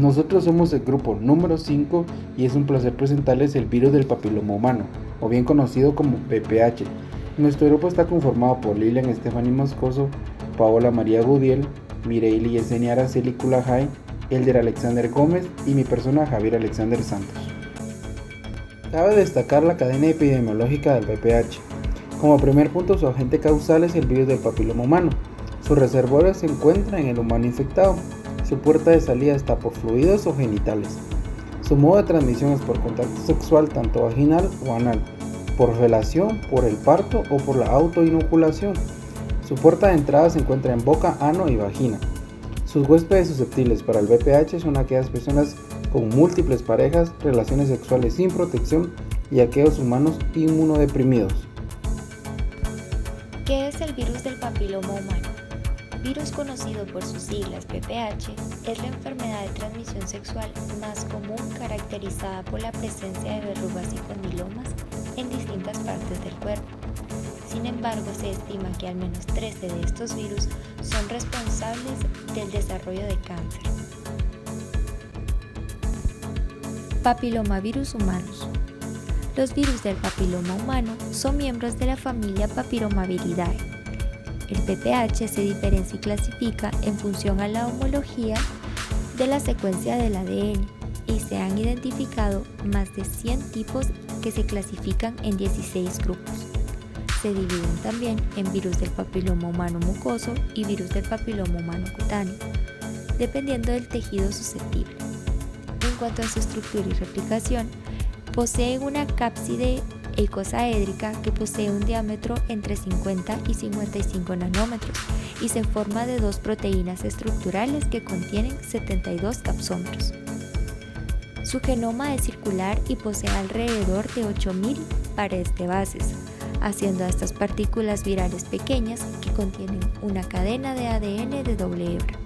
Nosotros somos el grupo número 5 y es un placer presentarles el virus del papiloma humano, o bien conocido como VPH. Nuestro grupo está conformado por Lilian Stephanie Moscoso, Paola María Gudiel, Mireille Yesenia Araceli Culajay, Elder Alexander Gómez y mi persona Javier Alexander Santos. Cabe destacar la cadena epidemiológica del VPH. Como primer punto, su agente causal es el virus del papiloma humano. Su reservorio se encuentra en el humano infectado. Su puerta de salida está por fluidos o genitales. Su modo de transmisión es por contacto sexual tanto vaginal o anal, por felación, por el parto o por la autoinoculación. Su puerta de entrada se encuentra en boca, ano y vagina. Sus huéspedes susceptibles para el VPH son aquellas personas con múltiples parejas, relaciones sexuales sin protección y aquellos humanos inmunodeprimidos. ¿Qué es el virus del papiloma humano? Virus conocido por sus siglas VPH es la enfermedad de transmisión sexual más común caracterizada por la presencia de verrugas y condilomas en distintas partes del cuerpo. Sin embargo, se estima que al menos 13 de estos virus son responsables del desarrollo de cáncer. Papilomavirus humanos. Los virus del papiloma humano son miembros de la familia Papiromaviridae. El VPH se diferencia y clasifica en función a la homología de la secuencia del ADN y se han identificado más de 100 tipos que se clasifican en 16 grupos. Se dividen también en virus del papiloma humano mucoso y virus del papiloma humano cutáneo, dependiendo del tejido susceptible. En cuanto a su estructura y replicación, poseen una cápside icosaédrica que posee un diámetro entre 50 y 55 nanómetros y se forma de dos proteínas estructurales que contienen 72 capsómeros. Su genoma es circular y posee alrededor de 8.000 pares de bases, haciendo a estas partículas virales pequeñas que contienen una cadena de ADN de doble hebra.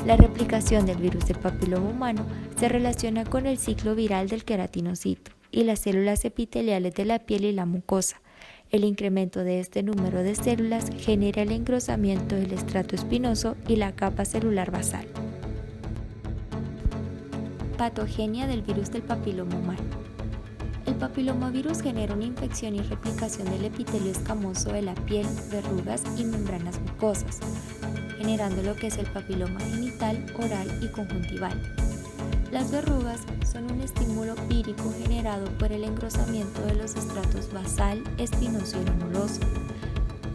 La replicación del virus del papiloma humano se relaciona con el ciclo viral del queratinocito y las células epiteliales de la piel y la mucosa. El incremento de este número de células genera el engrosamiento del estrato espinoso y la capa celular basal. Patogenia del virus del papiloma humano. El papilomavirus genera una infección y replicación del epitelio escamoso de la piel, verrugas y membranas mucosas, generando lo que es el papiloma genital, oral y conjuntival. Las verrugas son un estímulo vírico generado por el engrosamiento de los estratos basal, espinoso y granuloso.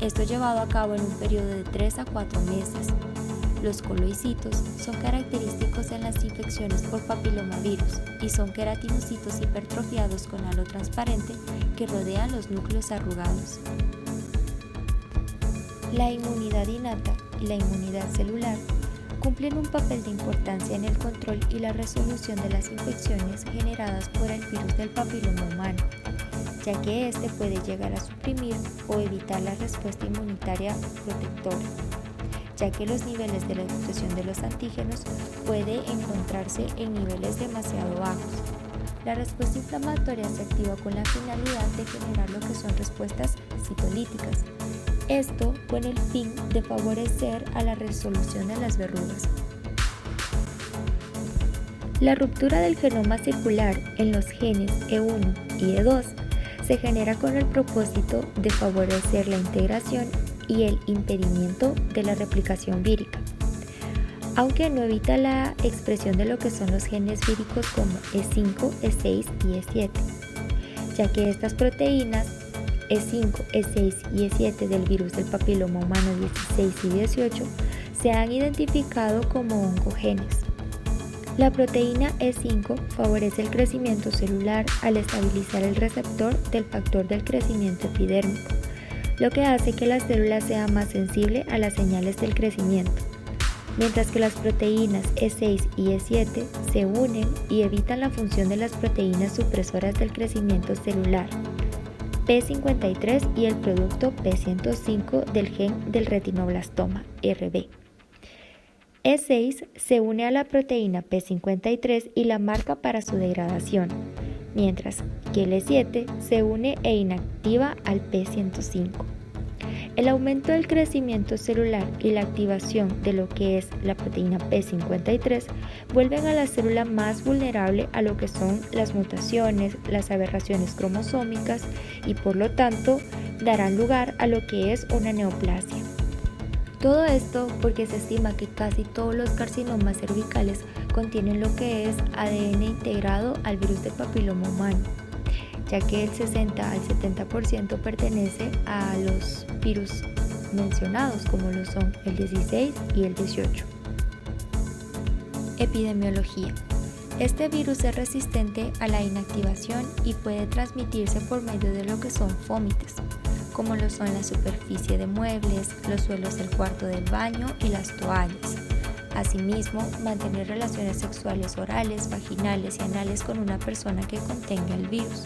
Esto llevado a cabo en un periodo de 3 a 4 meses. Los coloicitos son característicos en las infecciones por papilomavirus y son queratinocitos hipertrofiados con halo transparente que rodean los núcleos arrugados. La inmunidad innata y la inmunidad celular cumplen un papel de importancia en el control y la resolución de las infecciones generadas por el virus del papiloma humano, ya que éste puede llegar a suprimir o evitar la respuesta inmunitaria protectora, ya que los niveles de la expresión de los antígenos puede encontrarse en niveles demasiado bajos. La respuesta inflamatoria se activa con la finalidad de generar lo que son respuestas citolíticas. Esto con el fin de favorecer a la resolución de las verrugas. La ruptura del genoma circular en los genes E1 y E2 se genera con el propósito de favorecer la integración y el impedimento de la replicación vírica, aunque no evita la expresión de lo que son los genes víricos como E5, E6 y E7, ya que estas proteínas E5, E6 y E7 del virus del papiloma humano 16 y 18 se han identificado como oncogenes. La proteína E5 favorece el crecimiento celular al estabilizar el receptor del factor del crecimiento epidérmico, lo que hace que la célula sea más sensible a las señales del crecimiento, mientras que las proteínas E6 y E7 se unen y evitan la función de las proteínas supresoras del crecimiento celular, P53 y el producto P105 del gen del retinoblastoma, RB. E6 se une a la proteína P53 y la marca para su degradación, mientras que el E7 se une e inactiva al P105. El aumento del crecimiento celular y la activación de lo que es la proteína P53 vuelven a la célula más vulnerable a lo que son las mutaciones, las aberraciones cromosómicas y por lo tanto darán lugar a lo que es una neoplasia. Todo esto porque se estima que casi todos los carcinomas cervicales contienen lo que es ADN integrado al virus del papiloma humano, ya que el 60 al 70% pertenece a los virus mencionados, como lo son el 16 y el 18. Epidemiología. Este virus es resistente a la inactivación y puede transmitirse por medio de lo que son fómites, como lo son la superficie de muebles, los suelos del cuarto del baño y las toallas. Asimismo, mantener relaciones sexuales orales, vaginales y anales con una persona que contenga el virus.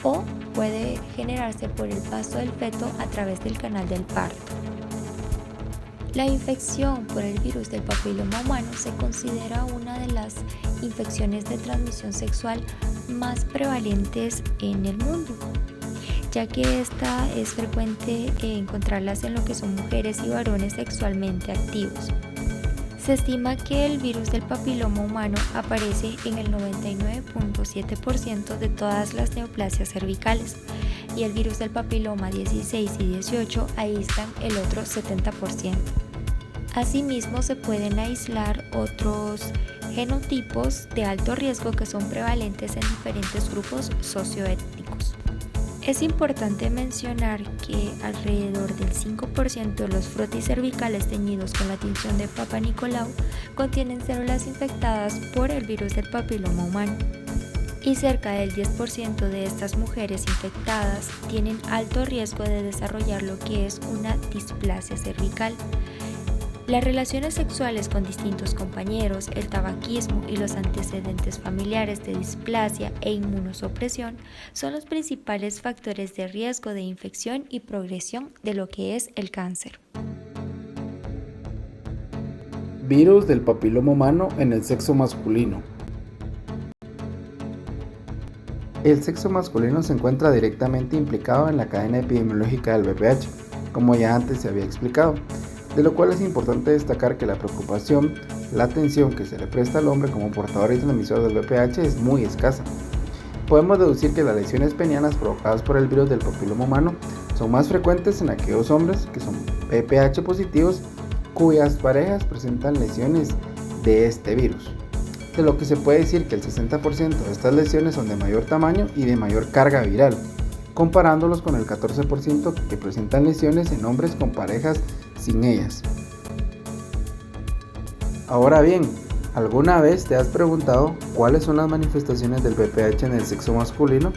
O puede generarse por el paso del feto a través del canal del parto. La infección por el virus del papiloma humano se considera una de las infecciones de transmisión sexual más prevalentes en el mundo, ya que esta es frecuente encontrarlas en lo que son mujeres y varones sexualmente activos. Se estima que el virus del papiloma humano aparece en el 99.7% de todas las neoplasias cervicales y el virus del papiloma 16 y 18 aíslan el otro 70%. Asimismo, se pueden aislar otros genotipos de alto riesgo que son prevalentes en diferentes grupos socioétnicos. Es importante mencionar que alrededor del 5% de los frotis cervicales teñidos con la tinción de Papa Nicolau contienen células infectadas por el virus del papiloma humano. Y cerca del 10% de estas mujeres infectadas tienen alto riesgo de desarrollar lo que es una displasia cervical. Las relaciones sexuales con distintos compañeros, el tabaquismo y los antecedentes familiares de displasia e inmunosupresión son los principales factores de riesgo de infección y progresión de lo que es el cáncer. Virus del papiloma humano en el sexo masculino. El sexo masculino se encuentra directamente implicado en la cadena epidemiológica del VPH, como ya antes se había explicado, de lo cual es importante destacar que la preocupación, la atención que se le presta al hombre como portador y transmisor del VPH es muy escasa. Podemos deducir que las lesiones penianas provocadas por el virus del papiloma humano son más frecuentes en aquellos hombres que son VPH positivos cuyas parejas presentan lesiones de este virus, de lo que se puede decir que el 60% de estas lesiones son de mayor tamaño y de mayor carga viral, comparándolos con el 14% que presentan lesiones en hombres con parejas sin ellas. Ahora bien, ¿alguna vez te has preguntado cuáles son las manifestaciones del VPH en el sexo masculino?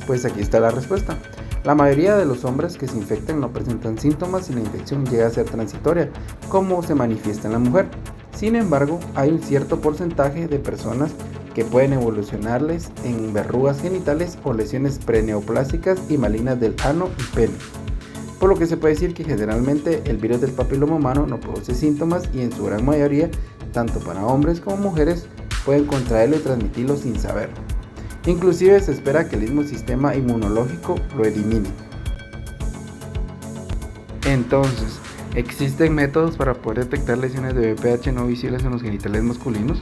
Pues aquí está la respuesta. La mayoría de los hombres que se infectan no presentan síntomas y la infección llega a ser transitoria, como se manifiesta en la mujer. Sin embargo, hay un cierto porcentaje de personas que pueden evolucionarles en verrugas genitales o lesiones preneoplásicas y malignas del ano y pene. Por lo que se puede decir que generalmente el virus del papiloma humano no produce síntomas y en su gran mayoría, tanto para hombres como mujeres, pueden contraerlo y transmitirlo sin saberlo. Inclusive se espera que el mismo sistema inmunológico lo elimine. Entonces, ¿existen métodos para poder detectar lesiones de VPH no visibles en los genitales masculinos?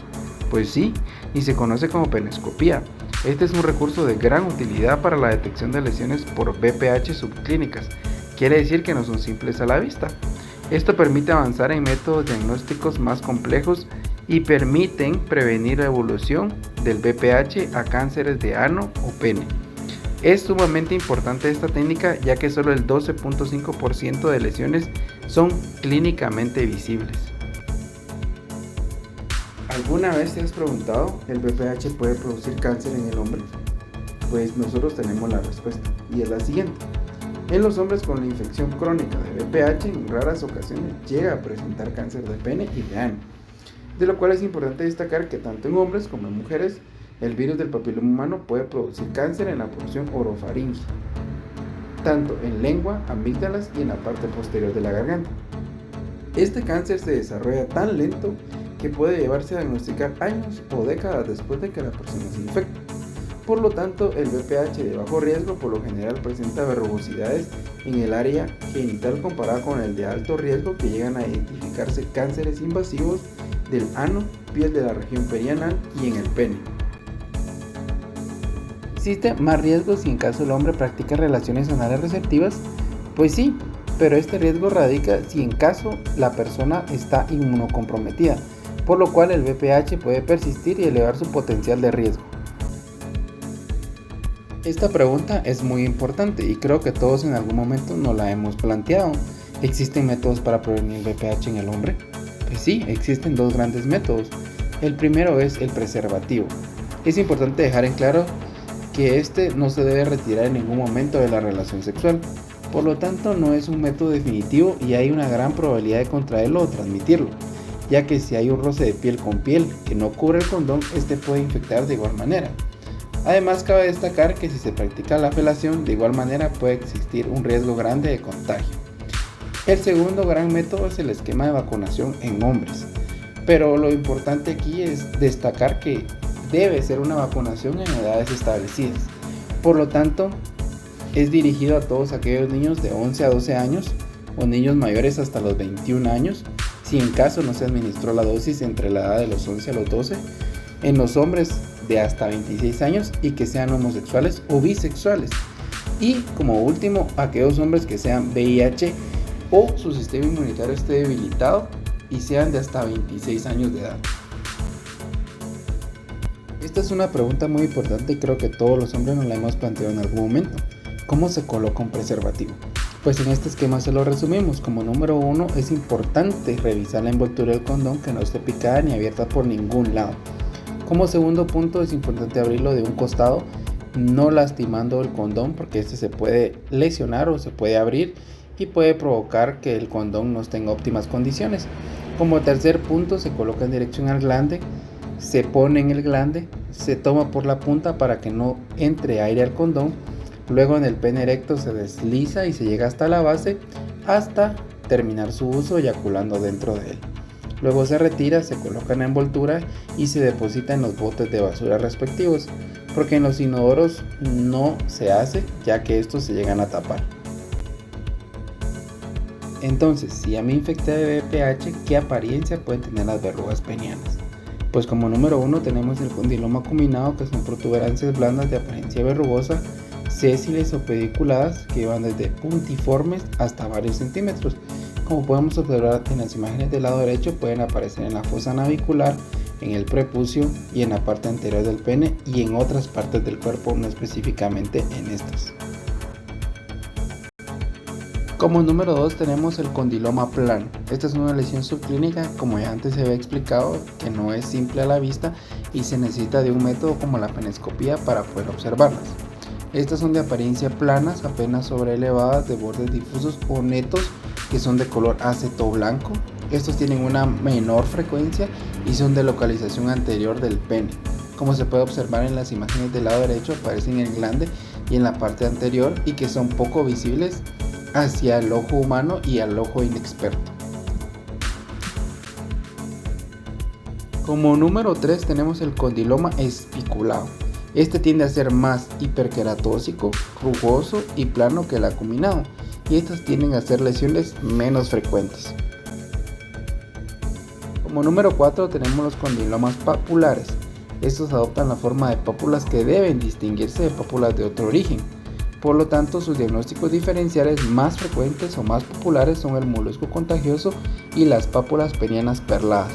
Pues sí, y se conoce como penescopía. Este es un recurso de gran utilidad para la detección de lesiones por VPH subclínicas. Quiere decir que no son simples a la vista. Esto permite avanzar en métodos diagnósticos más complejos y permiten prevenir la evolución del VPH a cánceres de ano o pene. Es sumamente importante esta técnica ya que solo el 12.5% de lesiones son clínicamente visibles. ¿Alguna vez te has preguntado, ¿el VPH puede producir cáncer en el hombre? Pues nosotros tenemos la respuesta y es la siguiente. En los hombres con la infección crónica de VPH en raras ocasiones llega a presentar cáncer de pene y de ano, de lo cual es importante destacar que tanto en hombres como en mujeres el virus del papiloma humano puede producir cáncer en la porción orofaringe, tanto en lengua, amígdalas y en la parte posterior de la garganta. Este cáncer se desarrolla tan lento que puede llevarse a diagnosticar años o décadas después de que la persona se infecte. Por lo tanto, el VPH de bajo riesgo por lo general presenta verrugosidades en el área genital comparado con el de alto riesgo, que llegan a identificarse cánceres invasivos del ano, piel de la región perianal y en el pene. ¿Existe más riesgo si en caso el hombre practica relaciones anales receptivas? Pues sí, pero este riesgo radica si en caso la persona está inmunocomprometida, por lo cual el VPH puede persistir y elevar su potencial de riesgo. Esta pregunta es muy importante y creo que todos en algún momento nos la hemos planteado. ¿Existen métodos para prevenir el VPH en el hombre? Pues sí, existen dos grandes métodos. El primero es el preservativo. Es importante dejar en claro que este no se debe retirar en ningún momento de la relación sexual. Por lo tanto, no es un método definitivo y hay una gran probabilidad de contraerlo o transmitirlo, ya que si hay un roce de piel con piel que no cubre el condón, este puede infectar de igual manera. Además, cabe destacar que si se practica la felación, de igual manera puede existir un riesgo grande de contagio. El segundo gran método es el esquema de vacunación en hombres, pero lo importante aquí es destacar que debe ser una vacunación en edades establecidas. Por lo tanto, es dirigido a todos aquellos niños de 11 a 12 años o niños mayores hasta los 21 años, si en caso no se administró la dosis entre la edad de los 11 a los 12, en los hombres de hasta 26 años y que sean homosexuales o bisexuales, y como último, aquellos hombres que sean VIH o su sistema inmunitario esté debilitado y sean de hasta 26 años de edad. Esta es una pregunta muy importante y creo que todos los hombres nos la hemos planteado en algún momento. ¿Cómo se coloca un preservativo? Pues en este esquema se lo resumimos. Como número 1, es importante revisar la envoltura del condón, que no esté picada ni abierta por ningún lado. Como segundo punto, es importante abrirlo de un costado, no lastimando el condón, porque este se puede lesionar o se puede abrir y puede provocar que el condón no esté en óptimas condiciones. Como tercer punto, se coloca en dirección al glande, se pone en el glande, se toma por la punta para que no entre aire al condón, luego en el pene erecto se desliza y se llega hasta la base hasta terminar su uso eyaculando dentro de él. Luego se retira, se coloca en la envoltura y se deposita en los botes de basura respectivos, porque en los inodoros no se hace, ya que estos se llegan a tapar. Entonces, si ya me infecté de VPH, ¿qué apariencia pueden tener las verrugas penianas? Pues como número 1 tenemos el condiloma acuminado, que son protuberancias blandas de apariencia verrugosa, sésiles o pediculadas, que van desde puntiformes hasta varios centímetros. Como podemos observar en las imágenes del lado derecho, pueden aparecer en la fosa navicular, en el prepucio y en la parte anterior del pene y en otras partes del cuerpo, no específicamente en estas. Como número 2 tenemos el condiloma plano. Esta es una lesión subclínica, como ya antes se había explicado, que no es simple a la vista y se necesita de un método como la penescopía para poder observarlas. Estas son de apariencia planas, apenas sobreelevadas, de bordes difusos o netos, que son de color aceto blanco. Estos tienen una menor frecuencia y son de localización anterior del pene. Como se puede observar en las imágenes del lado derecho, aparecen en el glande y en la parte anterior, y que son poco visibles hacia el ojo humano y al ojo inexperto. Como número 3 tenemos el condiloma espiculado. Este tiende a ser más hiperqueratósico, rugoso y plano que el acuminado, y estas tienden a ser lesiones menos frecuentes. Como número 4 tenemos los condilomas papulares. Estos adoptan la forma de pápulas que deben distinguirse de pápulas de otro origen. Por lo tanto, sus diagnósticos diferenciales más frecuentes o más populares son el molusco contagioso y las pápulas penianas perladas.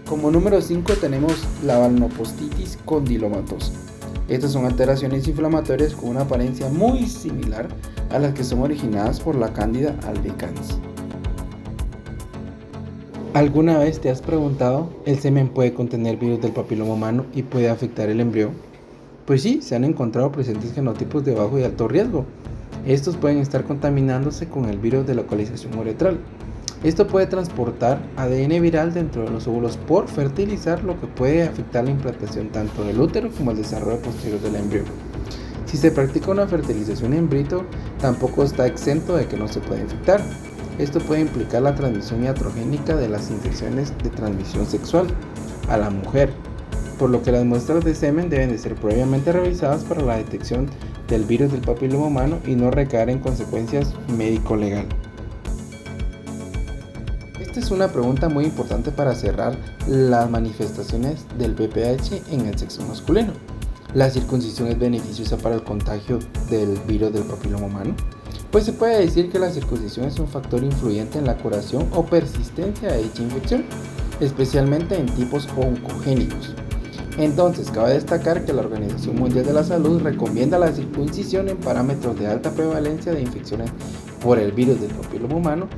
Como número 5 tenemos la balnopostitis condilomatosa. Estas son alteraciones inflamatorias con una apariencia muy similar a las que son originadas por la Candida albicans. ¿Alguna vez te has preguntado, ¿el semen puede contener virus del papiloma humano y puede afectar el embrión? Pues sí, se han encontrado presentes genotipos de bajo y alto riesgo. Estos pueden estar contaminándose con el virus de localización uretral. Esto puede transportar ADN viral dentro de los óvulos por fertilizar, lo que puede afectar la implantación tanto del útero como el desarrollo posterior del embrión. Si se practica una fertilización in vitro, tampoco está exento de que no se pueda infectar. Esto puede implicar la transmisión iatrogénica de las infecciones de transmisión sexual a la mujer, por lo que las muestras de semen deben de ser previamente revisadas para la detección del virus del papiloma humano y no recaer en consecuencias médico-legal. Esta es una pregunta muy importante para cerrar las manifestaciones del VPH en el sexo masculino. ¿La circuncisión es beneficiosa para el contagio del virus del papiloma humano? Pues se puede decir que la circuncisión es un factor influyente en la curación o persistencia de dicha infección, especialmente en tipos oncogénicos. Entonces, cabe destacar que la Organización Mundial de la Salud recomienda la circuncisión en parámetros de alta prevalencia de infecciones por el virus del papiloma humano,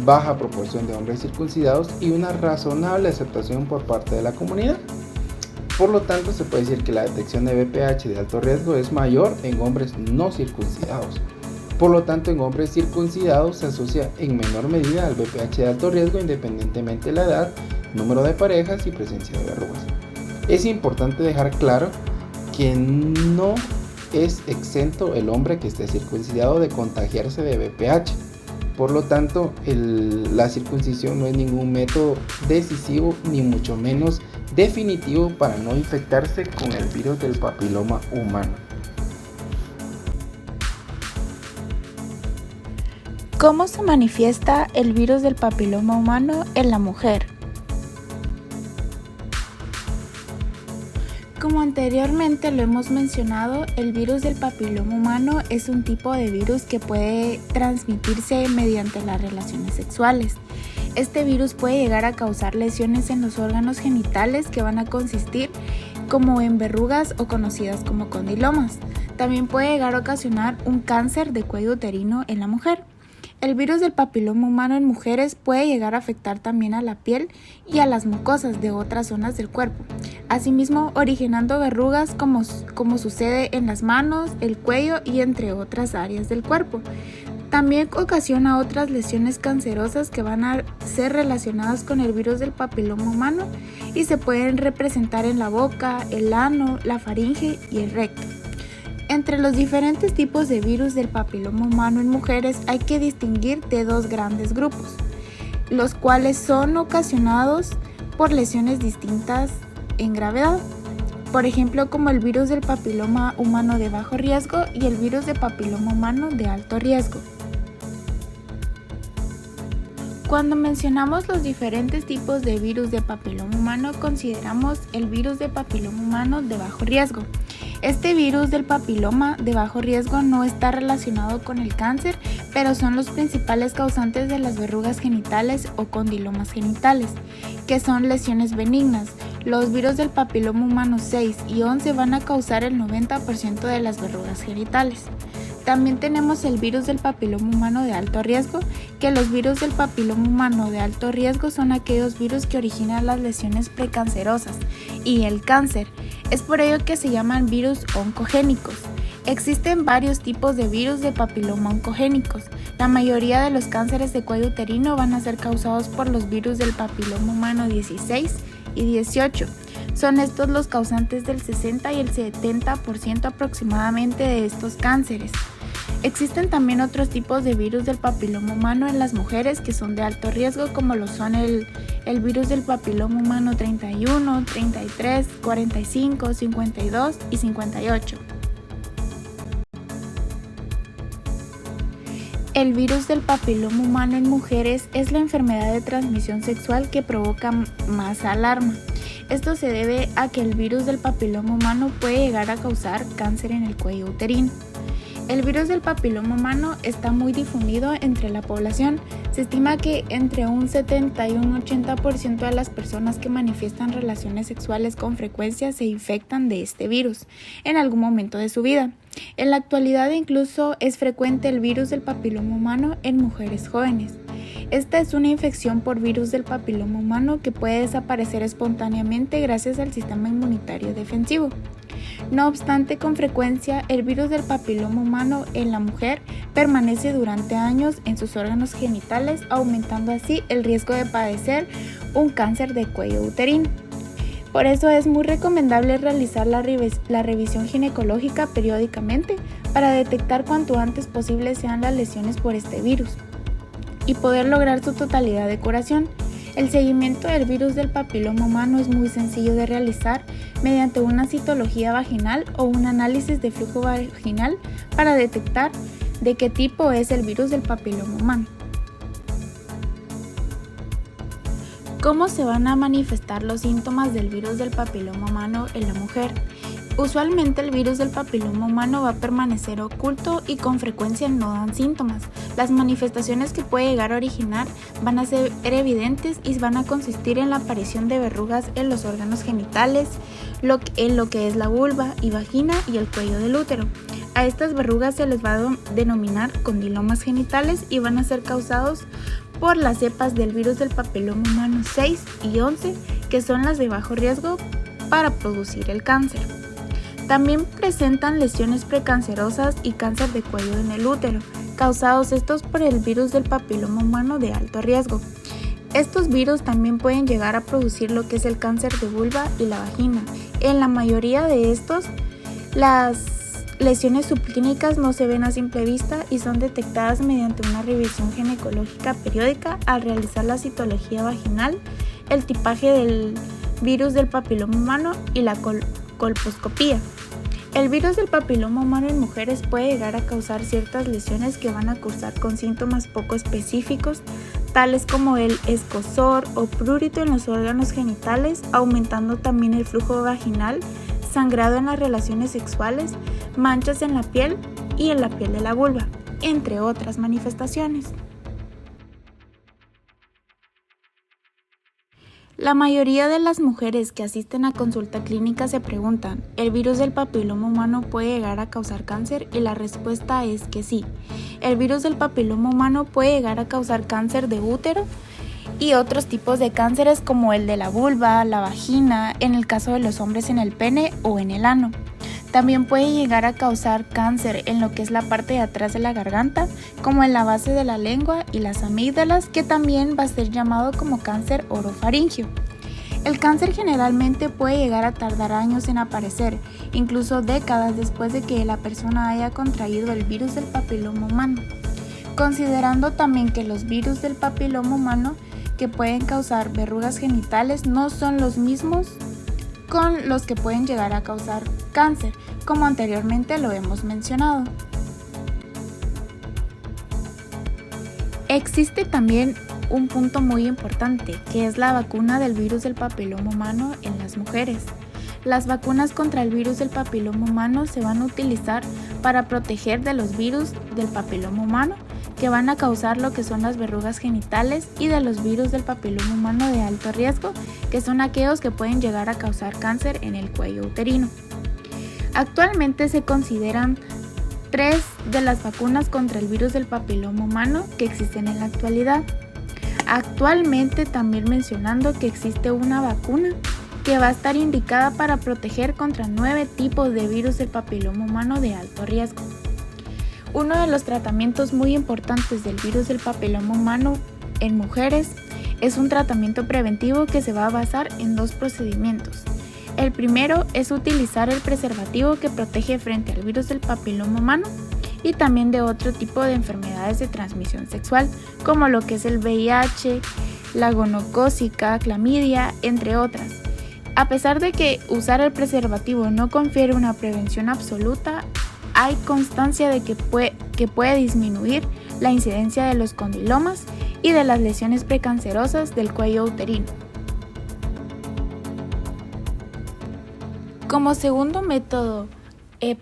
baja proporción de hombres circuncidados y una razonable aceptación por parte de la comunidad. Por lo tanto, se puede decir que la detección de VPH de alto riesgo es mayor en hombres no circuncidados. Por lo tanto, en hombres circuncidados se asocia en menor medida al VPH de alto riesgo independientemente de la edad, número de parejas y presencia de verrugas. Es importante dejar claro que no es exento el hombre que esté circuncidado de contagiarse de VPH. Por lo tanto, la circuncisión no es ningún método decisivo ni mucho menos definitivo para no infectarse con el virus del papiloma humano. ¿Cómo se manifiesta el virus del papiloma humano en la mujer? Como anteriormente lo hemos mencionado, el virus del papiloma humano es un tipo de virus que puede transmitirse mediante las relaciones sexuales. Este virus puede llegar a causar lesiones en los órganos genitales que van a consistir como en verrugas o conocidas como condilomas. También puede llegar a ocasionar un cáncer de cuello uterino en la mujer. El virus del papiloma humano en mujeres puede llegar a afectar también a la piel y a las mucosas de otras zonas del cuerpo, asimismo originando verrugas como sucede en las manos, el cuello y entre otras áreas del cuerpo. También ocasiona otras lesiones cancerosas que van a ser relacionadas con el virus del papiloma humano y se pueden representar en la boca, el ano, la faringe y el recto. Entre los diferentes tipos de virus del papiloma humano en mujeres hay que distinguir de dos grandes grupos, los cuales son ocasionados por lesiones distintas en gravedad, por ejemplo como el virus del papiloma humano de bajo riesgo y el virus del papiloma humano de alto riesgo. Cuando mencionamos los diferentes tipos de virus de papiloma humano, consideramos el virus de papiloma humano de bajo riesgo. Este virus del papiloma de bajo riesgo no está relacionado con el cáncer, pero son los principales causantes de las verrugas genitales o condilomas genitales, que son lesiones benignas. Los virus del papiloma humano 6 y 11 van a causar el 90% de las verrugas genitales. También tenemos el virus del papiloma humano de alto riesgo, que los virus del papiloma humano de alto riesgo son aquellos virus que originan las lesiones precancerosas y el cáncer. Es por ello que se llaman virus oncogénicos. Existen varios tipos de virus de papiloma oncogénicos. La mayoría de los cánceres de cuello uterino van a ser causados por los virus del papiloma humano 16 y 18. Son estos los causantes del 60 y el 70% aproximadamente de estos cánceres. Existen también otros tipos de virus del papiloma humano en las mujeres que son de alto riesgo, como lo son el virus del papiloma humano 31, 33, 45, 52 y 58. El virus del papiloma humano en mujeres es la enfermedad de transmisión sexual que provoca más alarma. Esto se debe a que el virus del papiloma humano puede llegar a causar cáncer en el cuello uterino. El virus del papiloma humano está muy difundido entre la población. Se estima que entre un 70 y un 80% de las personas que manifiestan relaciones sexuales con frecuencia se infectan de este virus en algún momento de su vida. En la actualidad incluso es frecuente el virus del papiloma humano en mujeres jóvenes. Esta es una infección por virus del papiloma humano que puede desaparecer espontáneamente gracias al sistema inmunitario defensivo. No obstante, con frecuencia el virus del papiloma humano en la mujer permanece durante años en sus órganos genitales, aumentando así el riesgo de padecer un cáncer de cuello uterino. Por eso es muy recomendable realizar la revisión ginecológica periódicamente para detectar cuanto antes posible sean las lesiones por este virus y poder lograr su totalidad de curación. El seguimiento del virus del papiloma humano es muy sencillo de realizar mediante una citología vaginal o un análisis de flujo vaginal para detectar de qué tipo es el virus del papiloma humano. ¿Cómo se van a manifestar los síntomas del virus del papiloma humano en la mujer? Usualmente el virus del papiloma humano va a permanecer oculto y con frecuencia no dan síntomas. Las manifestaciones que puede llegar a originar van a ser evidentes y van a consistir en la aparición de verrugas en los órganos genitales, en lo que es la vulva y vagina y el cuello del útero. A estas verrugas se les va a denominar condilomas genitales y van a ser causados por las cepas del virus del papiloma humano 6 y 11, que son las de bajo riesgo para producir el cáncer. También presentan lesiones precancerosas y cáncer de cuello en el útero, causados estos por el virus del papiloma humano de alto riesgo. Estos virus también pueden llegar a producir lo que es el cáncer de vulva y la vagina. En la mayoría de estos, las lesiones subclínicas no se ven a simple vista y son detectadas mediante una revisión ginecológica periódica al realizar la citología vaginal, el tipaje del virus del papiloma humano y la colposcopía. El virus del papiloma humano en mujeres puede llegar a causar ciertas lesiones que van a cursar con síntomas poco específicos, tales como el escozor o prurito en los órganos genitales, aumentando también el flujo vaginal, sangrado en las relaciones sexuales, manchas en la piel y en la piel de la vulva, entre otras manifestaciones. La mayoría de las mujeres que asisten a consulta clínica se preguntan, ¿el virus del papiloma humano puede llegar a causar cáncer? Y la respuesta es que sí. El virus del papiloma humano puede llegar a causar cáncer de útero y otros tipos de cánceres como el de la vulva, la vagina, en el caso de los hombres en el pene o en el ano. También puede llegar a causar cáncer en lo que es la parte de atrás de la garganta, como en la base de la lengua y las amígdalas, que también va a ser llamado como cáncer orofaríngeo. El cáncer generalmente puede llegar a tardar años en aparecer, incluso décadas después de que la persona haya contraído el virus del papiloma humano. Considerando también que los virus del papiloma humano que pueden causar verrugas genitales no son los mismos con los que pueden llegar a causar cáncer, como anteriormente lo hemos mencionado. Existe también un punto muy importante, que es la vacuna del virus del papiloma humano en las mujeres. Las vacunas contra el virus del papiloma humano se van a utilizar para proteger de los virus del papiloma humano que van a causar lo que son las verrugas genitales y de los virus del papiloma humano de alto riesgo, que son aquellos que pueden llegar a causar cáncer en el cuello uterino. Actualmente se consideran 3 de las vacunas contra el virus del papiloma humano que existen en la actualidad. Actualmente también mencionando que existe una vacuna que va a estar indicada para proteger contra 9 tipos de virus del papiloma humano de alto riesgo. Uno de los tratamientos muy importantes del virus del papiloma humano en mujeres es un tratamiento preventivo que se va a basar en 2 procedimientos. El primero es utilizar el preservativo que protege frente al virus del papiloma humano y también de otro tipo de enfermedades de transmisión sexual, como lo que es el VIH, la gonocócica, clamidia, entre otras. A pesar de que usar el preservativo no confiere una prevención absoluta, hay constancia de que puede disminuir la incidencia de los condilomas y de las lesiones precancerosas del cuello uterino. Como segundo método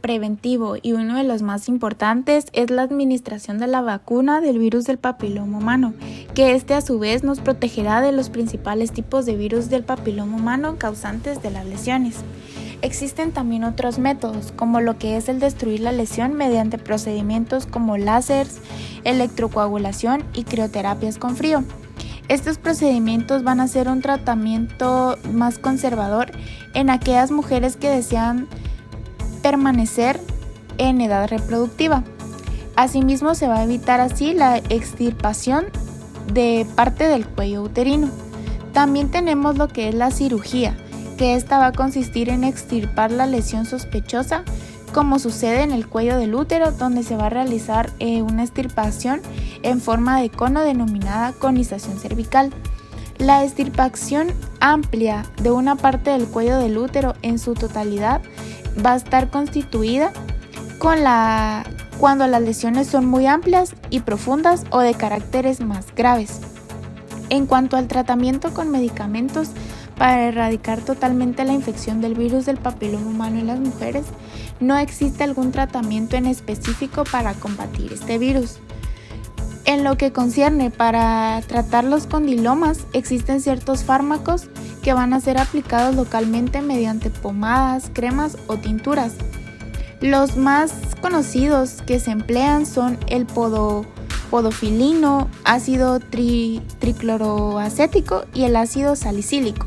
preventivo y uno de los más importantes es la administración de la vacuna del virus del papiloma humano, que a su vez nos protegerá de los principales tipos de virus del papiloma humano causantes de las lesiones. Existen también otros métodos, como lo que es el destruir la lesión mediante procedimientos como láseres, electrocoagulación y crioterapias con frío. Estos procedimientos van a ser un tratamiento más conservador en aquellas mujeres que desean permanecer en edad reproductiva. Asimismo, se va a evitar así la extirpación de parte del cuello uterino. También tenemos lo que es la cirugía, que esta va a consistir en extirpar la lesión sospechosa, como sucede en el cuello del útero, donde se va a realizar una extirpación en forma de cono denominada conización cervical. La extirpación amplia de una parte del cuello del útero en su totalidad va a estar constituida cuando las lesiones son muy amplias y profundas o de caracteres más graves. En cuanto al tratamiento con medicamentos para erradicar totalmente la infección del virus del papiloma humano en las mujeres, no existe algún tratamiento en específico para combatir este virus. En lo que concierne para tratar los condilomas, existen ciertos fármacos que van a ser aplicados localmente mediante pomadas, cremas o tinturas. Los más conocidos que se emplean son el podofilino, ácido tricloroacético y el ácido salicílico.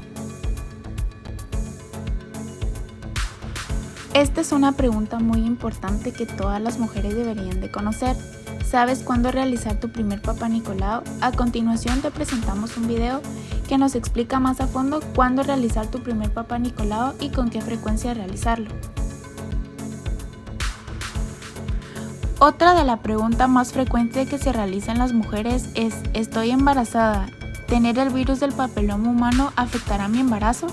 Esta es una pregunta muy importante que todas las mujeres deberían de conocer. ¿Sabes cuándo realizar tu primer Papá Nicolau? A continuación te presentamos un video que nos explica más a fondo cuándo realizar tu primer Papá Nicolau y con qué frecuencia realizarlo. Otra de las preguntas más frecuentes que se realiza en las mujeres es: ¿estoy embarazada? ¿Tener el virus del papiloma humano afectará mi embarazo?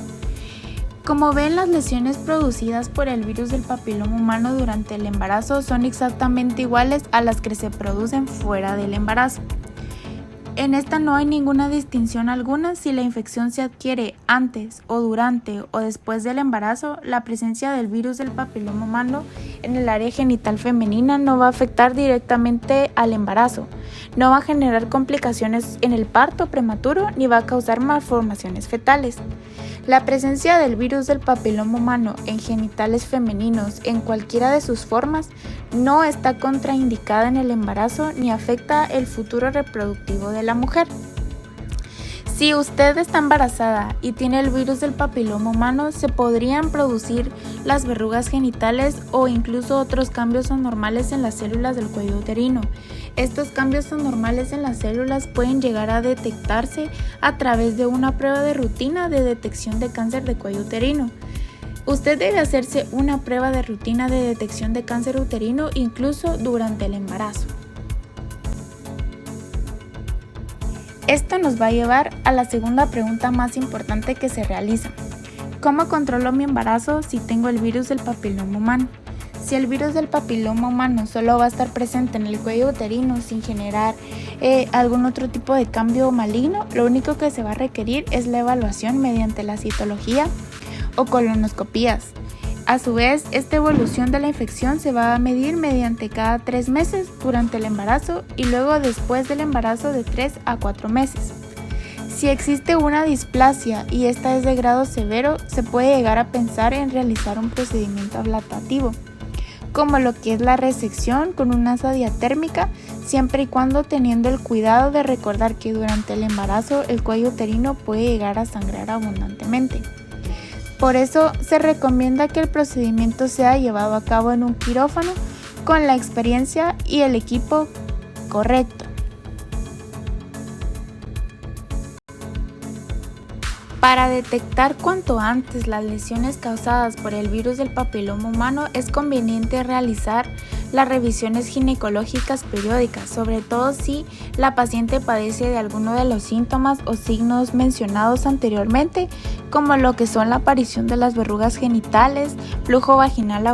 Como ven, las lesiones producidas por el virus del papiloma humano durante el embarazo son exactamente iguales a las que se producen fuera del embarazo. En esta no hay ninguna distinción alguna si la infección se adquiere antes o durante o después del embarazo. La presencia del virus del papiloma humano en el área genital femenina no va a afectar directamente al embarazo, no va a generar complicaciones en el parto prematuro ni va a causar malformaciones fetales. La presencia del virus del papiloma humano en genitales femeninos en cualquiera de sus formas no está contraindicada en el embarazo ni afecta el futuro reproductivo de la mujer. Si usted está embarazada y tiene el virus del papiloma humano, se podrían producir las verrugas genitales o incluso otros cambios anormales en las células del cuello uterino. Estos cambios anormales en las células pueden llegar a detectarse a través de una prueba de rutina de detección de cáncer de cuello uterino. Usted debe hacerse una prueba de rutina de detección de cáncer uterino incluso durante el embarazo. Esto nos va a llevar a la segunda pregunta más importante que se realiza. ¿Cómo controlo mi embarazo si tengo el virus del papiloma humano? Si el virus del papiloma humano solo va a estar presente en el cuello uterino sin generar algún otro tipo de cambio maligno, lo único que se va a requerir es la evaluación mediante la citología o colonoscopías. A su vez, esta evolución de la infección se va a medir mediante cada 3 meses durante el embarazo y luego después del embarazo de 3 a 4 meses. Si existe una displasia y esta es de grado severo, se puede llegar a pensar en realizar un procedimiento ablativo, como lo que es la resección con una asa diatérmica, siempre y cuando teniendo el cuidado de recordar que durante el embarazo el cuello uterino puede llegar a sangrar abundantemente. Por eso se recomienda que el procedimiento sea llevado a cabo en un quirófano con la experiencia y el equipo correcto. Para detectar cuanto antes las lesiones causadas por el virus del papiloma humano es conveniente realizar las revisiones ginecológicas periódicas, sobre todo si la paciente padece de alguno de los síntomas o signos mencionados anteriormente, como lo que son la aparición de las verrugas genitales, flujo vaginal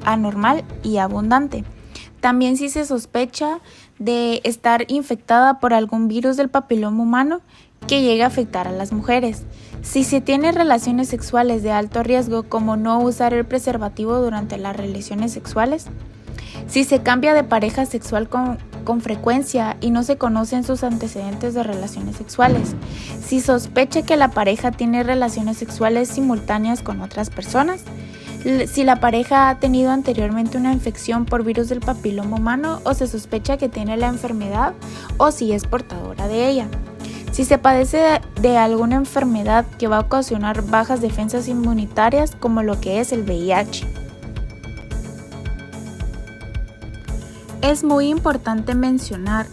anormal y abundante. También si se sospecha de estar infectada por algún virus del papiloma humano que llegue a afectar a las mujeres. Si se tiene relaciones sexuales de alto riesgo, como no usar el preservativo durante las relaciones sexuales. Si se cambia de pareja sexual con frecuencia y no se conocen sus antecedentes de relaciones sexuales. Si sospecha que la pareja tiene relaciones sexuales simultáneas con otras personas. Si la pareja ha tenido anteriormente una infección por virus del papiloma humano o se sospecha que tiene la enfermedad o si es portadora de ella. Si se padece de alguna enfermedad que va a ocasionar bajas defensas inmunitarias, como lo que es el VIH. Es muy importante mencionar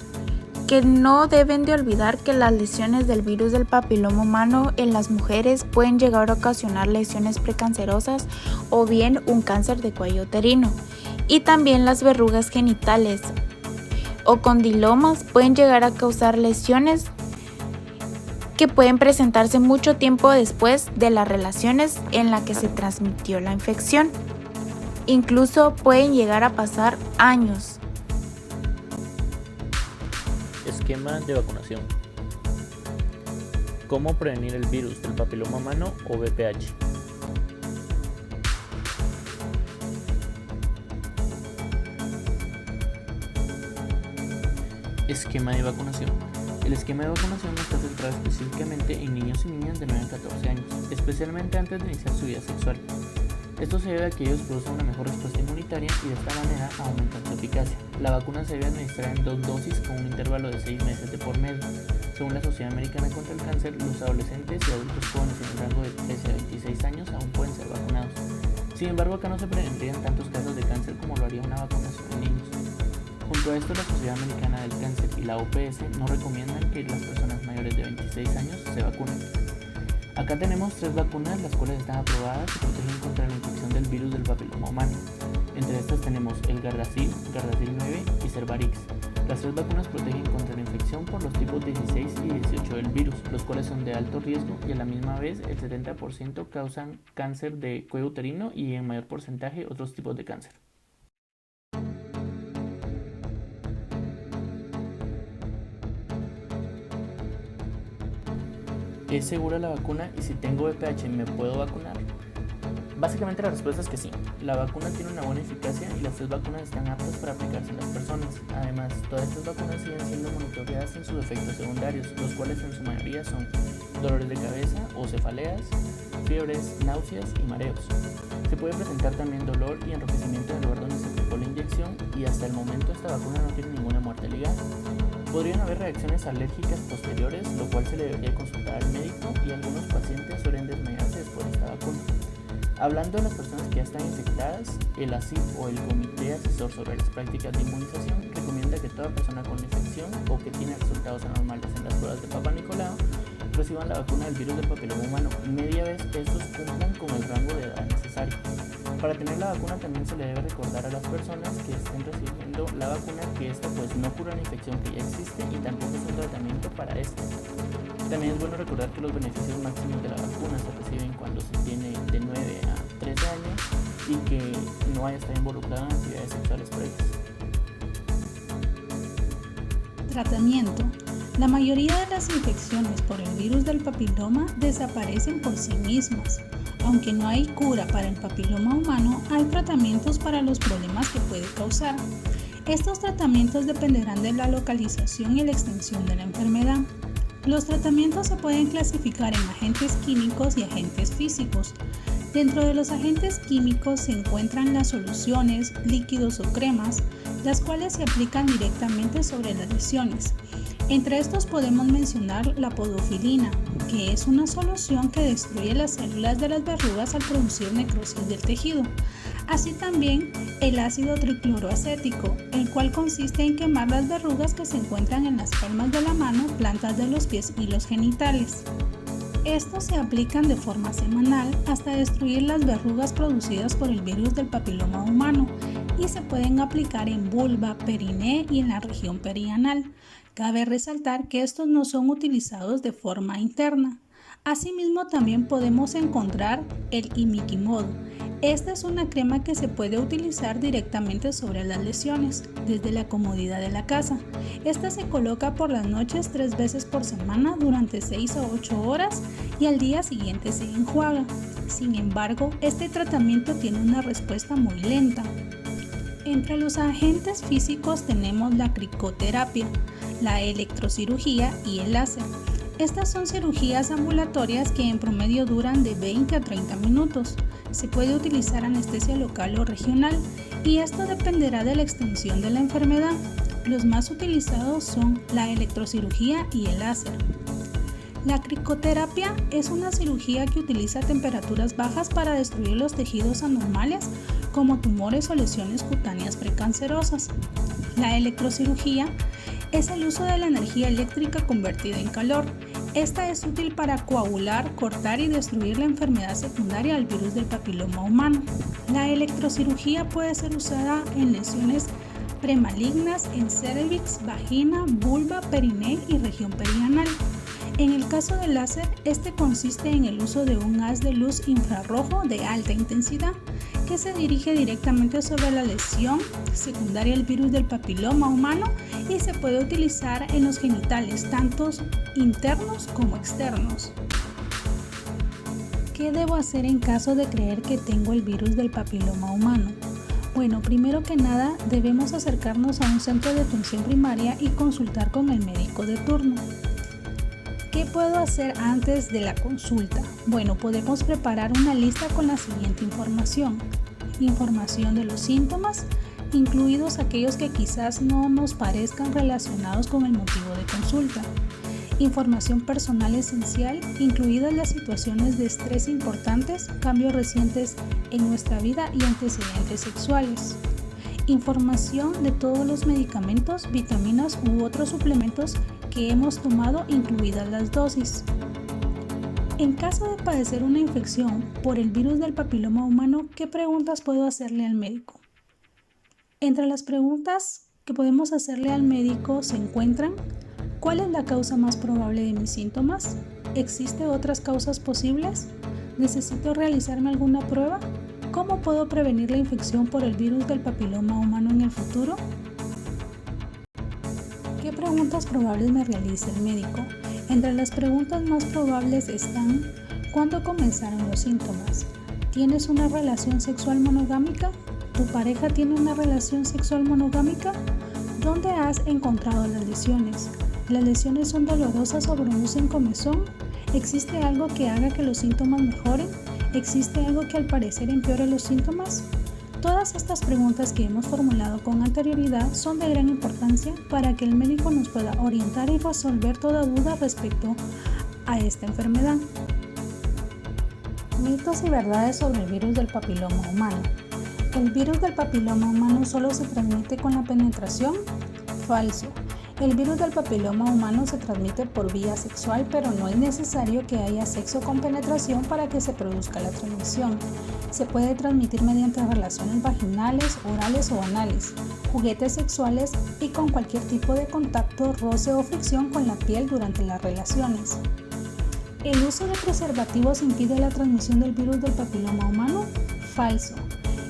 que no deben de olvidar que las lesiones del virus del papiloma humano en las mujeres pueden llegar a ocasionar lesiones precancerosas o bien un cáncer de cuello uterino. Y también las verrugas genitales o condilomas pueden llegar a causar lesiones que pueden presentarse mucho tiempo después de las relaciones en las que se transmitió la infección. Incluso pueden llegar a pasar años. Esquema de vacunación. ¿Cómo prevenir el virus del papiloma humano o VPH? Esquema de vacunación. El esquema de vacunación está centrado específicamente en niños y niñas de 9 a 14 años, especialmente antes de iniciar su vida sexual. Esto se debe a que ellos producen una mejor respuesta inmunitaria y de esta manera aumentan su eficacia. La vacuna se debe administrar en 2 dosis con un intervalo de 6 meses de por medio. Según la Sociedad Americana contra el Cáncer, los adolescentes y adultos jóvenes en el rango de 13 a 26 años aún pueden ser vacunados. Sin embargo, acá no se prevendrían tantos casos de cáncer como lo haría una vacunación en niños. Junto a esto, la Sociedad Americana del Cáncer y la OPS no recomiendan que las personas mayores de 26 años se vacunen. Acá tenemos 3 vacunas, las cuales están aprobadas y protegen contra la infección del virus del papiloma humano. Entre estas tenemos el Gardasil, Gardasil 9 y Cervarix. Las 3 vacunas protegen contra la infección por los tipos 16 y 18 del virus, los cuales son de alto riesgo y a la misma vez el 70% causan cáncer de cuello uterino y en mayor porcentaje otros tipos de cáncer. ¿Es segura la vacuna y si tengo VPH me puedo vacunar? Básicamente la respuesta es que sí. La vacuna tiene una buena eficacia y las 3 vacunas están aptas para aplicarse en las personas. Además, todas estas vacunas siguen siendo monitoreadas en sus efectos secundarios, los cuales en su mayoría son dolores de cabeza o cefaleas, fiebres, náuseas y mareos. Se puede presentar también dolor y enrojecimiento en el lugar donde se aplicó la inyección y hasta el momento esta vacuna no tiene ninguna muerte ligada. Podrían haber reacciones alérgicas posteriores, lo cual se le debería consultar al médico y algunos pacientes suelen desmayarse después de esta vacuna. Hablando de las personas que ya están infectadas, el ACIP o el Comité Asesor sobre las Prácticas de Inmunización recomienda que toda persona con infección o que tiene resultados anormales en las pruebas de Papa Nicolau reciban la vacuna del virus del papiloma humano media vez que estos cumplan con el rango de edad necesario. Para tener la vacuna también se le debe recordar a las personas que estén recibiendo la vacuna que esta pues no cura la infección que ya existe y tampoco es un tratamiento para esta. También es bueno recordar que los beneficios máximos de la vacuna se reciben cuando se tiene de 9 a 13 años y que no haya estado involucrado en actividades sexuales previas. Tratamiento. La mayoría de las infecciones por el virus del papiloma desaparecen por sí mismas. Aunque no hay cura para el papiloma humano, hay tratamientos para los problemas que puede causar. Estos tratamientos dependerán de la localización y la extensión de la enfermedad. Los tratamientos se pueden clasificar en agentes químicos y agentes físicos. Dentro de los agentes químicos se encuentran las soluciones, líquidos o cremas, las cuales se aplican directamente sobre las lesiones. Entre estos podemos mencionar la podofilina, que es una solución que destruye las células de las verrugas al producir necrosis del tejido. Así también el ácido tricloroacético, el cual consiste en quemar las verrugas que se encuentran en las palmas de la mano, plantas de los pies y los genitales. Estos se aplican de forma semanal hasta destruir las verrugas producidas por el virus del papiloma humano y se pueden aplicar en vulva, periné y en la región perianal. Cabe resaltar que estos no son utilizados de forma interna. Asimismo, también podemos encontrar el imiquimod. Esta es una crema que se puede utilizar directamente sobre las lesiones, desde la comodidad de la casa. Esta se coloca por las noches 3 veces por semana durante 6 a 8 horas y al día siguiente se enjuaga. Sin embargo, este tratamiento tiene una respuesta muy lenta. Entre los agentes físicos tenemos la cricoterapia, la electrocirugía y el láser. Estas son cirugías ambulatorias que en promedio duran de 20 a 30 minutos. Se puede utilizar anestesia local o regional y esto dependerá de la extensión de la enfermedad. Los más utilizados son la electrocirugía y el láser. La cricoterapia es una cirugía que utiliza temperaturas bajas para destruir los tejidos anormales como tumores o lesiones cutáneas precancerosas. La electrocirugía es el uso de la energía eléctrica convertida en calor. Esta es útil para coagular, cortar y destruir la enfermedad secundaria al virus del papiloma humano. La electrocirugía puede ser usada en lesiones premalignas en cervix, vagina, vulva, periné y región perianal. En el caso del láser, este consiste en el uso de un haz de luz infrarrojo de alta intensidad que se dirige directamente sobre la lesión secundaria del virus del papiloma humano y se puede utilizar en los genitales, tanto internos como externos. ¿Qué debo hacer en caso de creer que tengo el virus del papiloma humano? Bueno, primero que nada debemos acercarnos a un centro de atención primaria y consultar con el médico de turno. ¿Qué puedo hacer antes de la consulta? Bueno, podemos preparar una lista con la siguiente información. Información de los síntomas, incluidos aquellos que quizás no nos parezcan relacionados con el motivo de consulta. Información personal esencial, incluidas las situaciones de estrés importantes, cambios recientes en nuestra vida y antecedentes sexuales. Información de todos los medicamentos, vitaminas u otros suplementos que hemos tomado, incluidas las dosis. En caso de padecer una infección por el virus del papiloma humano, ¿qué preguntas puedo hacerle al médico? Entre las preguntas que podemos hacerle al médico se encuentran: ¿cuál es la causa más probable de mis síntomas? ¿Existen otras causas posibles? ¿Necesito realizarme alguna prueba? ¿Cómo puedo prevenir la infección por el virus del papiloma humano en el futuro? ¿Qué preguntas probables me realiza el médico? Entre las preguntas más probables están: ¿cuándo comenzaron los síntomas? ¿Tienes una relación sexual monogámica? ¿Tu pareja tiene una relación sexual monogámica? ¿Dónde has encontrado las lesiones? ¿Las lesiones son dolorosas o producen comezón? ¿Existe algo que haga que los síntomas mejoren? ¿Existe algo que al parecer empeore los síntomas? Todas estas preguntas que hemos formulado con anterioridad son de gran importancia para que el médico nos pueda orientar y resolver toda duda respecto a esta enfermedad. Mitos y verdades sobre el virus del papiloma humano. ¿El virus del papiloma humano solo se transmite con la penetración? Falso. El virus del papiloma humano se transmite por vía sexual, pero no es necesario que haya sexo con penetración para que se produzca la transmisión. Se puede transmitir mediante relaciones vaginales, orales o anales, juguetes sexuales y con cualquier tipo de contacto, roce o fricción con la piel durante las relaciones. ¿El uso de preservativos impide la transmisión del virus del papiloma humano? Falso.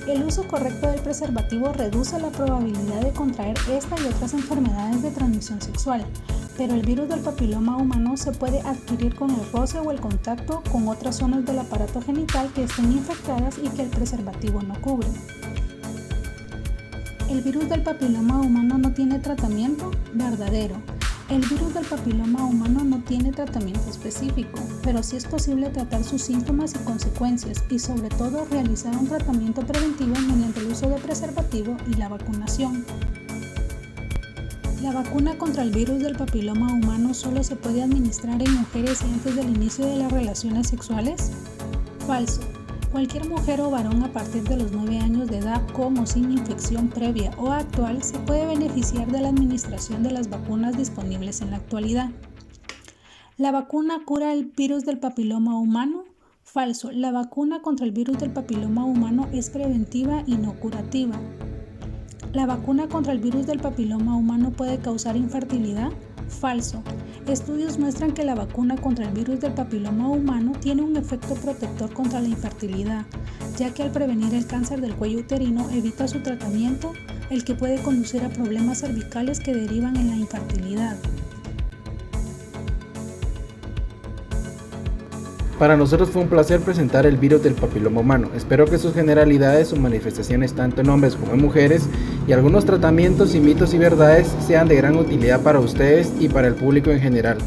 El uso correcto del preservativo reduce la probabilidad de contraer esta y otras enfermedades de transmisión sexual, pero el virus del papiloma humano se puede adquirir con el roce o el contacto con otras zonas del aparato genital que estén infectadas y que el preservativo no cubre. ¿El virus del papiloma humano no tiene tratamiento? Verdadero. El virus del papiloma humano no tiene tratamiento específico, pero sí es posible tratar sus síntomas y consecuencias y sobre todo realizar un tratamiento preventivo mediante el uso de preservativo y la vacunación. La vacuna contra el virus del papiloma humano solo se puede administrar en mujeres antes del inicio de las relaciones sexuales. Falso. Cualquier mujer o varón a partir de los 9 años de edad con o sin infección previa o actual se puede beneficiar de la administración de las vacunas disponibles en la actualidad. ¿La vacuna cura el virus del papiloma humano? Falso. La vacuna contra el virus del papiloma humano es preventiva y no curativa. ¿La vacuna contra el virus del papiloma humano puede causar infertilidad? Falso. Estudios muestran que la vacuna contra el virus del papiloma humano tiene un efecto protector contra la infertilidad, ya que al prevenir el cáncer del cuello uterino evita su tratamiento, el que puede conducir a problemas cervicales que derivan en la infertilidad. Para nosotros fue un placer presentar el virus del papiloma humano. Espero que sus generalidades, sus manifestaciones tanto en hombres como en mujeres y algunos tratamientos y mitos y verdades sean de gran utilidad para ustedes y para el público en general.